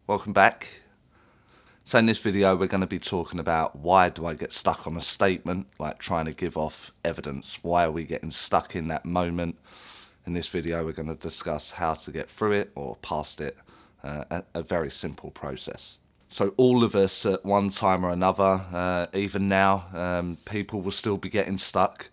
welcome back. So in this video we're going to be talking about why do I get stuck on a statement, like trying to give off evidence. Why are we getting stuck in that moment? In this video we're going to discuss how to get through it or past it, a very simple process. So all of us at one time or another, even now, people will still be getting stuck.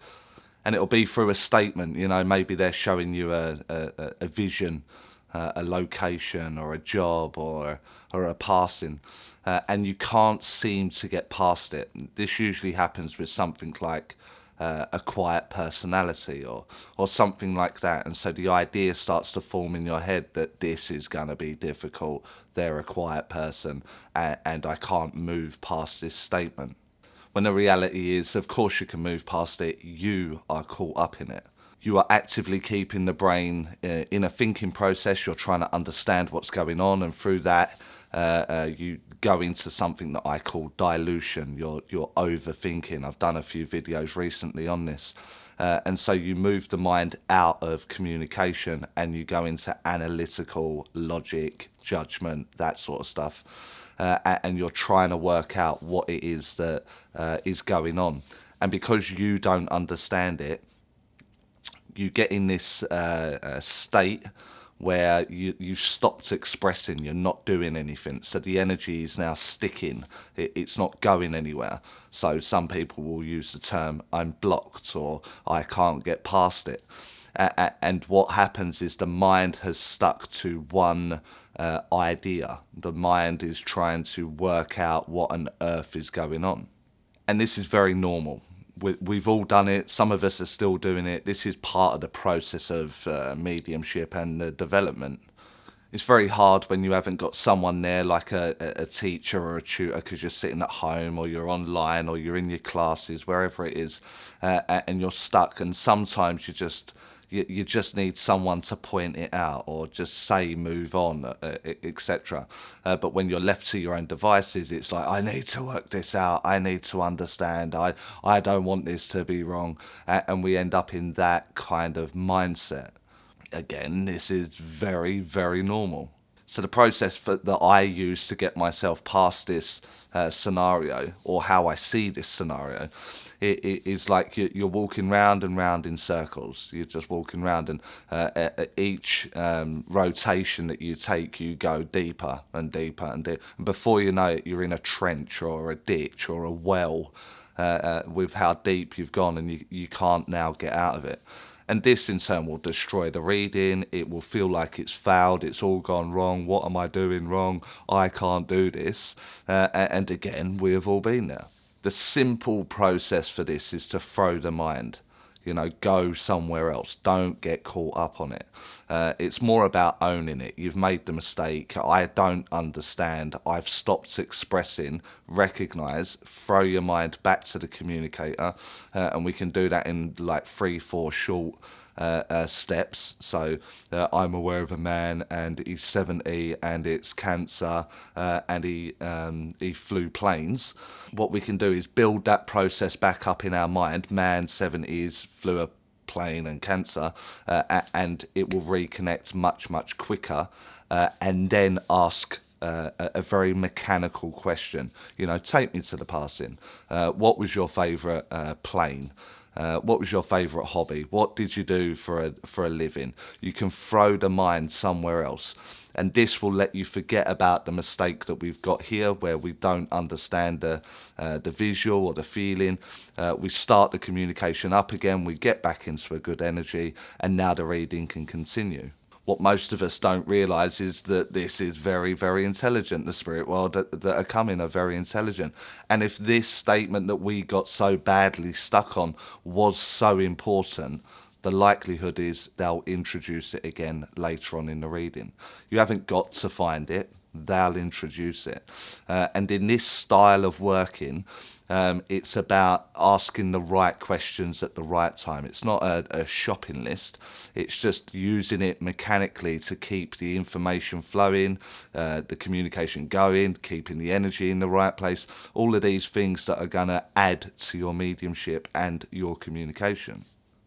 And it'll be through a statement, you know, maybe they're showing you a vision, a location or a job or a passing, and you can't seem to get past it. This usually happens with something like a quiet personality or something like that. And so the idea starts to form in your head that this is going to be difficult. They're a quiet person and I can't move past this statement. When the reality is, of course you can move past it, you are caught up in it. You are actively keeping the brain in a thinking process. You're trying to understand what's going on, and through that you go into something that I call dilution. You're overthinking. I've done a few videos recently on this. And so you move the mind out of communication and you go into analytical, logic, judgment, that sort of stuff. And you're trying to work out what it is that is going on. And because you don't understand it, you get in this state where you've stopped expressing, you're not doing anything. So the energy is now sticking, it's not going anywhere. So some people will use the term, I'm blocked, or I can't get past it. And what happens is the mind has stuck to one idea. The mind is trying to work out what on earth is going on. And this is very normal. We've all done it. Some of us are still doing it. This is part of the process of mediumship and the development. It's very hard when you haven't got someone there, like a teacher or a tutor, because you're sitting at home or you're online or you're in your classes, wherever it is, and you're stuck. And sometimes you just need someone to point it out or just say move on, etc. But when you're left to your own devices, it's like, I need to work this out, I need to understand, I don't want this to be wrong, and we end up in that kind of mindset. Again, this is very, very normal. So the process that I use to get myself past this scenario, or how I see this scenario, it is like you're walking round and round in circles. You're just walking round, and at each rotation that you take, you go deeper and deeper and deeper. And before you know it, you're in a trench or a ditch or a well with how deep you've gone, and you can't now get out of it. And this in turn will destroy the reading. It will feel like it's failed. It's all gone wrong. What am I doing wrong? I can't do this. And again, we have all been there. The simple process for this is to throw the mind. You know, go somewhere else. Don't get caught up on it. It's more about owning it. You've made the mistake. I don't understand. I've stopped expressing. Recognize. Throw your mind back to the communicator. And we can do that in like 3-4 short steps. So I'm aware of a man and he's 70 and it's cancer and he flew planes. What we can do is build that process back up in our mind. Man, 70s, flew a plane and cancer, and it will reconnect much quicker, and then ask a very mechanical question. You know, take me to the passing. What was your favourite plane? What was your favourite hobby? What did you do for a living? You can throw the mind somewhere else. And this will let you forget about the mistake that we've got here, where we don't understand the visual or the feeling. We start the communication up again, we get back into a good energy, and now the reading can continue. What most of us don't realise is that this is very, very intelligent. The spirit world that are coming are very intelligent. And if this statement that we got so badly stuck on was so important, the likelihood is they'll introduce it again later on in the reading. You haven't got to find it, they'll introduce it. And in this style of working, it's about asking the right questions at the right time. It's not a shopping list. It's just using it mechanically to keep the information flowing, the communication going, keeping the energy in the right place. All of these things that are going to add to your mediumship and your communication.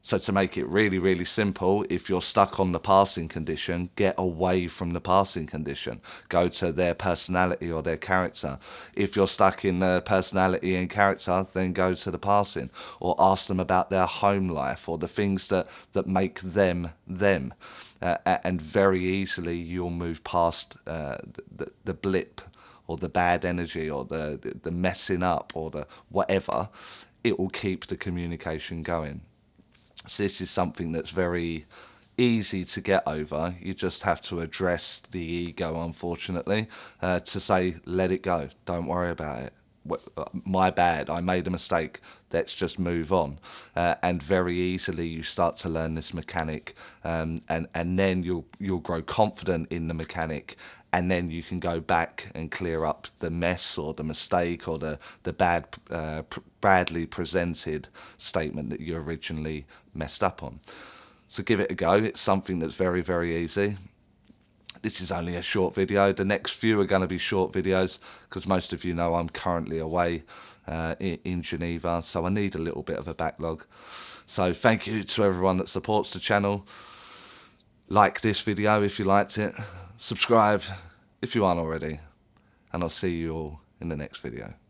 So to make it really, really simple, if you're stuck on the passing condition, get away from the passing condition. Go to their personality or their character. If you're stuck in the personality and character, then go to the passing, or ask them about their home life or the things that make them them. And very easily you'll move past the blip or the bad energy or the messing up or the whatever. It will keep the communication going. So this is something that's very easy to get over. You just have to address the ego, unfortunately, to say, let it go. Don't worry about it. My bad. I made a mistake. Let's just move on. And very easily you start to learn this mechanic, and then you'll grow confident in the mechanic. And then you can go back and clear up the mess or the mistake or the badly presented statement that you originally messed up on. So give it a go. It's something that's very, very easy. This is only a short video. The next few are going to be short videos because most of you know I'm currently away in Geneva, so I need a little bit of a backlog. So thank you to everyone that supports the channel. Like this video if you liked it. Subscribe if you aren't already. And I'll see you all in the next video.